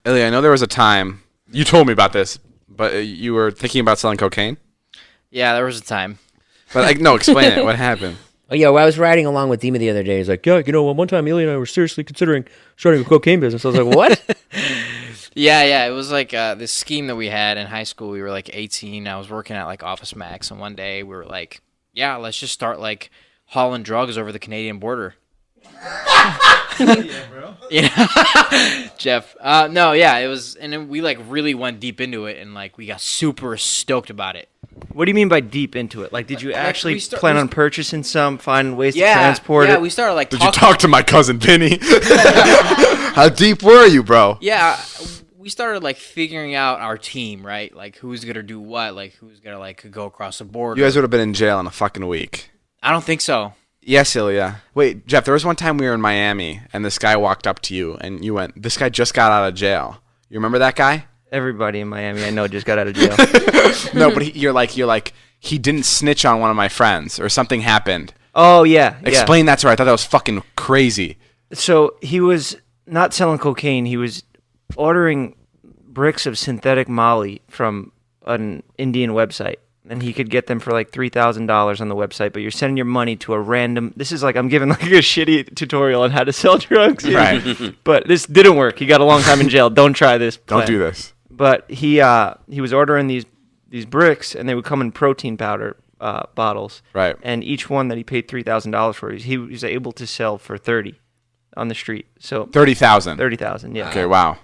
Ilya, I know there was a time, you told me about this, but you were thinking about selling cocaine? Yeah, there was a time. But no, explain it. What happened? Oh, yeah, well, I was riding along with Dima the other day. He's like, yeah, one time Ilya and I were seriously considering starting a cocaine business. I was like, what? Yeah. It was like this scheme that we had in high school. We were like 18. I was working at like Office Max, and one day we were like, yeah, let's just start like hauling drugs over the Canadian border. Yeah, bro. Yeah, Jeff. No, yeah, it was, and then we like really went deep into it, and like we got super stoked about it. What do you mean by deep into it? Like, did you actually plan on purchasing some, find ways to transport it? Yeah, we started like. Did you talk to my cousin Vinny? How deep were you, bro? Yeah, we started like figuring out our team, right? Like who's gonna do what, like who's gonna like go across the border. You guys would have been in jail in a fucking week. I don't think so. Yes, Ilya. Wait, Jeff, there was one time we were in Miami, and this guy walked up to you, and you went, this guy just got out of jail. You remember that guy? Everybody in Miami I know just got out of jail. No, but you're like, he didn't snitch on one of my friends, or something happened. Oh, yeah. Explain that to her. I thought that was fucking crazy. So he was not selling cocaine. He was ordering bricks of synthetic Molly from an Indian website. And he could get them for like $3,000 on the website, but you're sending your money to a random. This is like I'm giving like a shitty tutorial on how to sell drugs, right? But this didn't work. He got a long time in jail. Don't try this. Don't do this. But he was ordering these bricks, and they would come in protein powder bottles, right? And each one that he paid $3,000 for, he was able to sell for $30 on the street. So 30,000. 30,000, yeah. Okay, wow.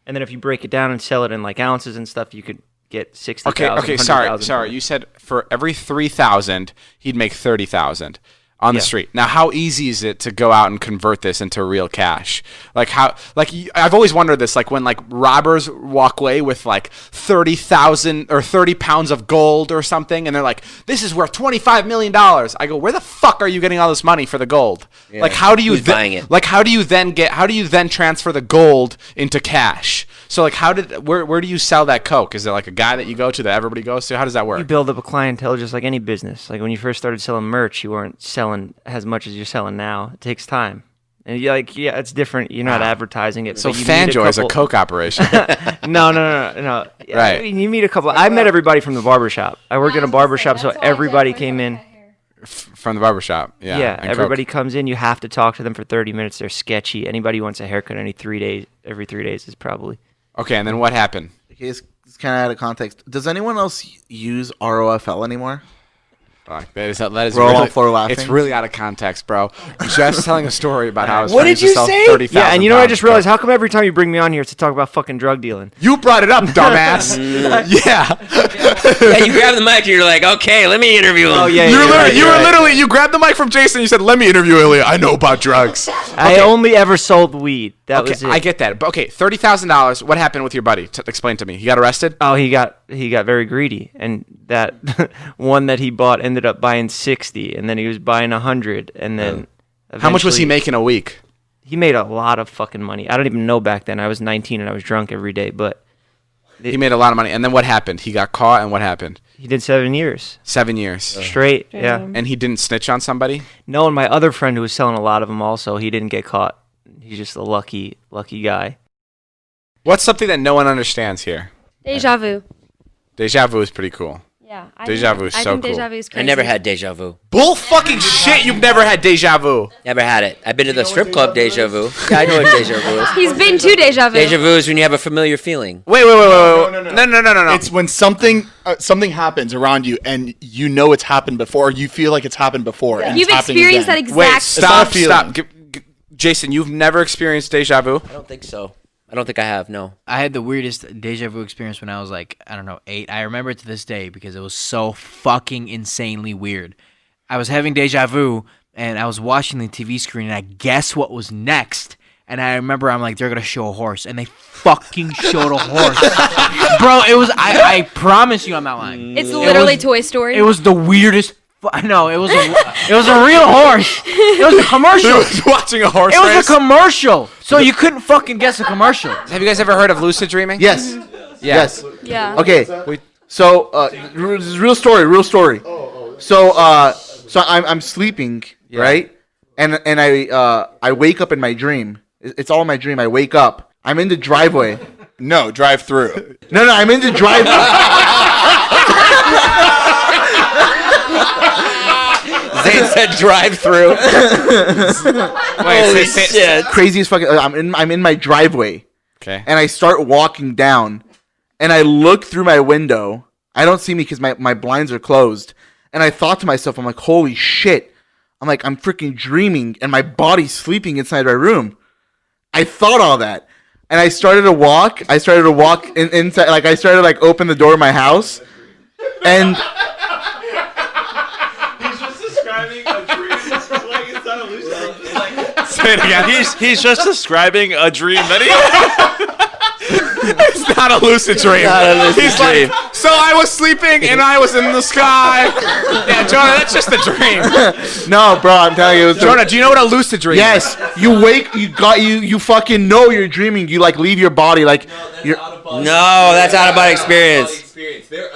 And then if you break it down and sell it in like ounces and stuff, you could get 60,000. Okay. Sorry. You said for every 3,000, he'd make 30,000 on the street. Now, how easy is it to go out and convert this into real cash? Like I've always wondered this. Like when like robbers walk away with like 30,000 or 30 pounds of gold or something, and they're like, "This is worth $25 million." I go, "Where the fuck are you getting all this money for the gold? Yeah. Like, how do you buying it? Like, how do you then transfer the gold into cash?" So like, where do you sell that coke? Is there like a guy that you go to that everybody goes to? How does that work? You build up a clientele just like any business. Like when you first started selling merch, you weren't selling as much as you're selling now. It takes time. And you're like, yeah, it's different. You're not advertising it. So Fanjoy is a coke operation. No. Right. I mean, you meet a couple. I met everybody from the barbershop. I worked in a barbershop, so everybody came in. From the barbershop, yeah. Yeah, everybody comes in. You have to talk to them for 30 minutes. They're sketchy. Anybody who wants a haircut every 3 days is probably. Okay, and then what happened? Okay, it's kind of out of context. Does anyone else use ROFL anymore? Fuck, that is really, all on floor laughing. It's really out of context, bro. Just telling a story about how I was What trying did to you sell say? 30,000 Yeah, and you know what I just pounds, realized? How come every time you bring me on here it's to talk about fucking drug dealing? You brought it up, dumbass. Yeah, You grab the mic and you're like, okay, let me interview him. Oh, yeah. You grabbed the mic from Jason and you said, "Let me interview Ilya. I know about drugs." I only ever sold weed. That was it. I get that. But okay, $30,000. What happened with your buddy? Explain to me. He got arrested? Oh, he got very greedy, and that one that he bought ended up buying 60, and then he was buying 100, and then How much was he making a week? He made a lot of fucking money. I don't even know back then. I was 19 and I was drunk every day, but He made a lot of money. And then what happened? He got caught, and what happened? he did 7 years 7 years. straight. Yeah. And he didn't snitch on somebody? No, and my other friend who was selling a lot of them also, he didn't get caught. He's just a lucky guy. What's something that no one understands here? Deja vu. Deja vu is pretty cool. Yeah. Deja vu is so I think cool. deja vu is crazy. I never had deja vu. Bull fucking shit, you've never had deja vu. Never had it. I've been to the strip club deja vu. Yeah, I know what deja vu is. He's been to deja vu. Deja vu is when you have a familiar feeling. Wait. No. It's when something happens around you and you know it's happened before, or you feel like it's happened before. And You've it's happening experienced that again. exact. Wait, stop. feeling. Jason, you've never experienced deja vu? I don't think so. I don't think I have, no. I had the weirdest deja vu experience when I was like, I don't know, 8. I remember it to this day because it was so fucking insanely weird. I was having deja vu and I was watching the TV screen and I guess what was next. And I remember I'm like, they're going to show a horse. And they fucking showed a horse. Bro, it was, I promise you I'm not lying. It's literally Toy Story. It was the weirdest. No, it was a real horse. It was a commercial. He was watching a horse It was race? a commercial. So you couldn't fucking guess a commeral. Have you guys ever heard of lucid dreaming? Yes. Yeah. Yes. Yeah. Okay. So, real story. So I'm sleeping, right? And I wake up in my dream. It's all in my dream. I wake up. I'm in the driveway. No, drive through. No, I meant to drive. Zane said drive-through. Holy shit! Craziest fucking. I'm in my driveway. Okay. And I start walking down, and I look through my window. I don't see me because my blinds are closed. And I thought to myself, I'm like, holy shit. I'm like, I'm freaking dreaming, and my body's sleeping inside my room. I thought all that. And I started to walk. Inside. Like, I started to, like, open the door of my house. And... He's just describing a dream. Like, it's not a lucid dream. Say it again. He's just describing a dream that he... It's not a lucid dream. He's like, so I was sleeping and I was in the sky. Yeah, Jonah, that's just a dream. No, bro, I'm telling you, it was Jonah, do you know what a lucid dream is? Yes, you wake, you fucking know you're dreaming. You like leave your body, like you're. No, that's out of body experience. There are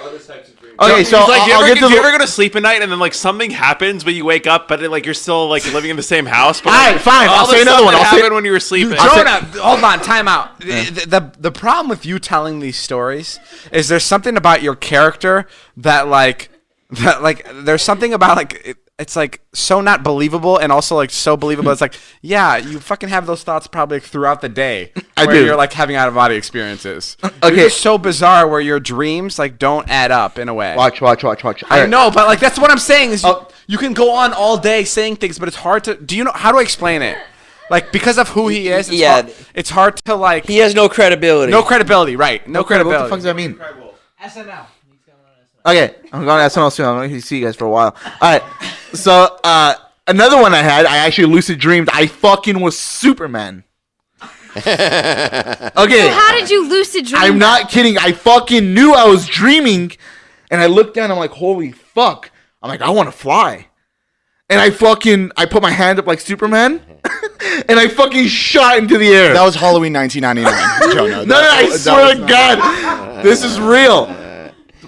other types of dreams. Okay, so like, I'll get to do you ever go to sleep at night and then like something happens, but you wake up, but like you're still like living in the same house? But, all right, fine. I'll say another one. What I'll say happened when you were sleeping? Jonah, hold on, time out. The problem with you telling these stories is there's something about your character that there's something about like it's like so not believable and also like so believable. It's like, yeah, you fucking have those thoughts probably throughout the day. I where do. You're like having out of body experiences. Okay. You're so bizarre where your dreams like don't add up in a way. Watch. I know, but like that's what I'm saying is you can go on all day saying things, but it's hard to. Do you know how do I explain it? Like because of who he is, it's hard to like. He has no credibility. No credibility, right? No credibility. What the fuck does that mean? SNL. Okay, I'm going to SNL soon. I'm going to see you guys for a while. All right, so another one I actually lucid dreamed. I fucking was Superman. Okay. So how did you lucid dream? I'm not kidding. I fucking knew I was dreaming, and I looked down. I'm like, holy fuck. I'm like, I want to fly. And I put my hand up like Superman, and I fucking shot into the air. That was Halloween 1999, Jonah. No, I swear to God, this is real.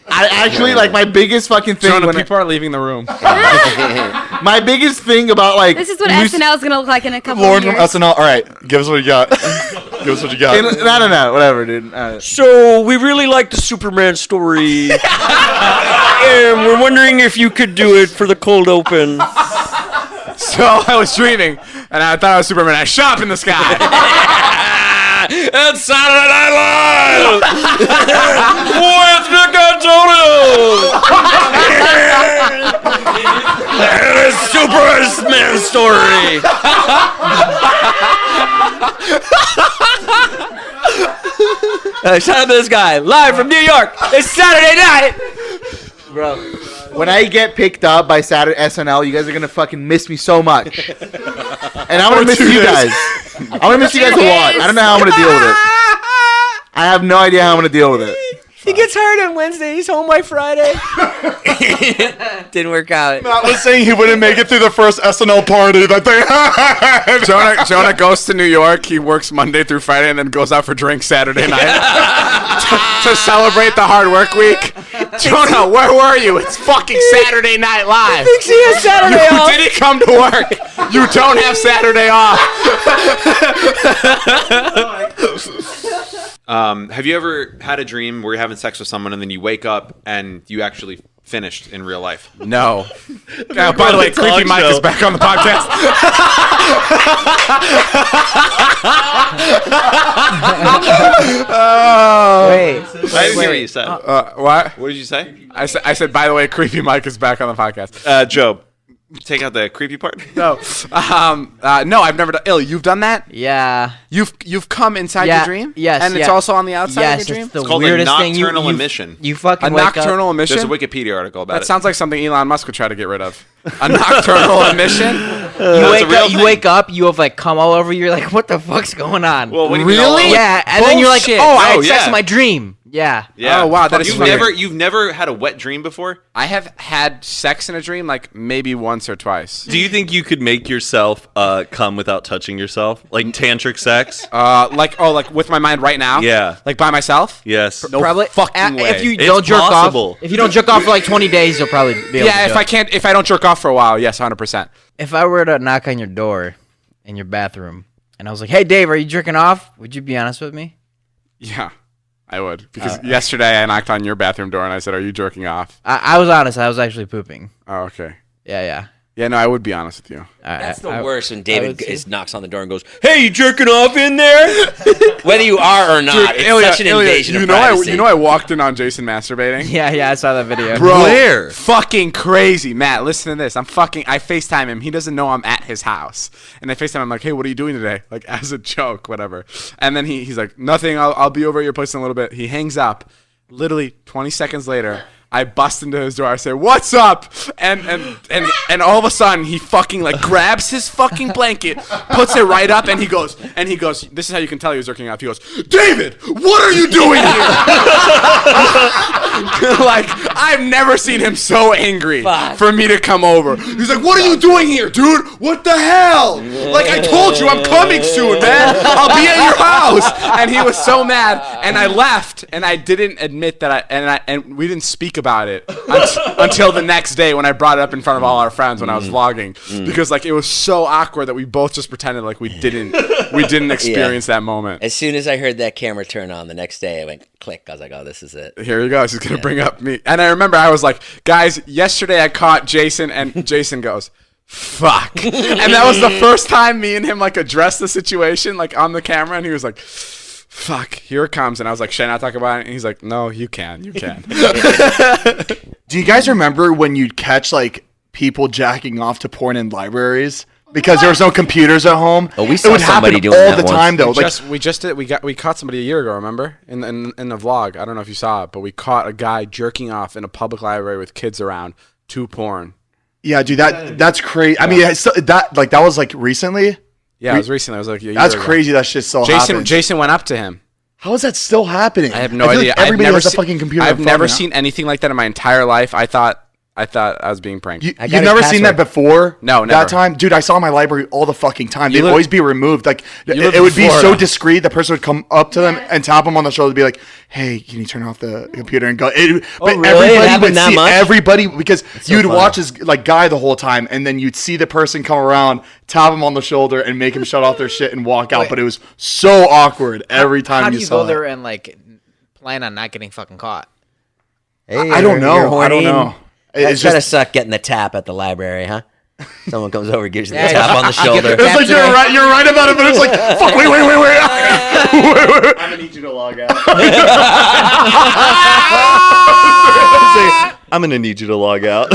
I actually, like, my biggest fucking thing. Jonah, people are leaving the room. My biggest thing about, like. This is what SNL is going to look like in a couple Lauren of from years. SNL. All right, give us what you got. Give us what you got. No, whatever, dude. So we really like the Superman story, and we're wondering if you could do it for the cold open. So I was dreaming, and I thought I was Superman. I shot up in the sky. It's Saturday Night Live with Nick Antonio and a Superman story. Shout out to this guy live from New York. It's Saturday night, Bro, when I get picked up by Saturday SNL, you guys are gonna fucking miss me so much, and I'm gonna miss you guys. I'm gonna miss you guys a lot. I don't know how I'm gonna deal with it. I have no idea how I'm gonna deal with it. He gets hired on Wednesday. He's home by Friday. Didn't work out. Matt was saying he wouldn't make it through the first SNL party that they had. Jonah goes to New York. He works Monday through Friday and then goes out for drinks Saturday night to celebrate the hard work week. Jonah, where were you? It's fucking Saturday Night Live. Thinks he has Saturday You off. didn't come to work. You don't have Saturday off. Have you ever had a dream where you're having sex with someone and then you wake up and you actually finished in real life? No. By the way, Creepy Mike is back on the podcast. Wait. I didn't hear what you said. What? What did you say? I said, by the way, Creepy Mike is back on the podcast. Joe, take out the creepy part. No. No, I've never done. Ilya, you've done that? Yeah. You've come inside Yeah, your dream? yes, And it's yeah. also on the outside Yes, of your dream? it's the It's called a weirdest thing. nocturnal emission. You fucking A wake up. nocturnal emission? There's a Wikipedia article about That it. sounds like something Elon Musk would try to get rid of. A nocturnal emission? You wake up, you have like come all over you. You're like, what the fuck's going on? Well, what do you mean Really? all- Yeah, and then you're like, Bullshit. oh, I had Oh, sex yeah. in my dream. Yeah. Yeah. Oh, wow, that is funny. You've never had a wet dream before? I have had sex in a dream like maybe once or twice. Do you think you could make yourself come without touching yourself? Like tantric sex? Like with my mind right now? Yeah. Like by myself? Yes. No Probably fucking way. if you It's don't jerk possible. off. If you don't jerk off for like 20 days, you'll probably be able Yeah, to do it. if I don't jerk off for a while, yes, 100%. If I were to knock on your door in your bathroom and I was like, "Hey, Dave, are you jerking off?" Would you be honest with me? Yeah, I would. Because yesterday I knocked on your bathroom door and I said, "Are you jerking off?" I was honest. I was actually pooping. Oh, okay. Yeah. Yeah, no, I would be honest with you. That's the worst when David knocks on the door and goes, "Hey, you jerking off in there?" Whether you are or not, Dude, it's Ilya, such an invasion of privacy. I walked in on Jason masturbating. Yeah, I saw that video. Bro, Where? fucking crazy. Matt, listen to this. I FaceTime him. He doesn't know I'm at his house. And I FaceTime him, I'm like, "Hey, what are you doing today?" Like, as a joke, whatever. And then he's like, "Nothing. I'll be over at your place in a little bit." He hangs up. Literally 20 seconds later, I bust into his door. I say, "What's up?" And all of a sudden, he fucking like grabs his fucking blanket, puts it right up, and he goes. This is how you can tell he was jerking off. He goes, "David, what are you doing here?" Like, I've never seen him so angry for me to come over. He's like, "What are you doing here, dude? What the hell? Like, I told you, I'm coming soon, man. I'll be at your house." And he was so mad, and I left, and I didn't admit that and we didn't speak about it until the next day when I brought it up in front of all our friends when I was vlogging, because like it was so awkward that we both just pretended like we didn't experience that moment. As soon as I heard that camera turn on the next day, I went click. I was like, "Oh, this is it." Here he goes. He's gonna bring up me. And I remember I was like, "Guys, yesterday I caught Jason," and Jason goes, "Fuck." And that was the first time me and him like addressed the situation like on the camera, and he was like, "Fuck, here it comes." And I was like, "Should I not talk about it?" And he's like, "No, you can. Do you guys remember when you'd catch like people jacking off to porn in libraries because there was no computers at home? Oh, we saw somebody doing all that the once. time though. We caught somebody a year ago. Remember in the vlog? I don't know if you saw it, but we caught a guy jerking off in a public library with kids around to porn. Yeah, dude, that's crazy. I mean, that was like recently. Yeah, it was recently. It was like a year That's ago. crazy. That shit still happens. Jason went up to him. How is that still happening? I have no feel idea. Like everybody has a fucking computer. I've never seen anything like that in my entire life. I thought I was being pranked. You've never seen that before? No, never. That time? Dude, I saw my library all the fucking time. They'd live- always be removed. Like, You live it would in be so Florida. discreet. The person would come up to them and tap them on the shoulder and be like, "Hey, can you turn off the computer?" And go. But really? It everybody happened would that see much? everybody because so you'd funny. watch this like guy the whole time, and then you'd see the person come around, tap him on the shoulder, and make him shut off their shit and walk out. But it was so awkward every time How do you you saw go there it. and like plan on not getting fucking caught? Hey, I don't know. you're horny I don't know. It's It's gotta just suck getting the tap at the library, huh? Someone comes over, gives you the tap on the shoulder. it's like you're right about it, but it's like fuck. Wait. I'm gonna need you to log out. I'm gonna need you to log out.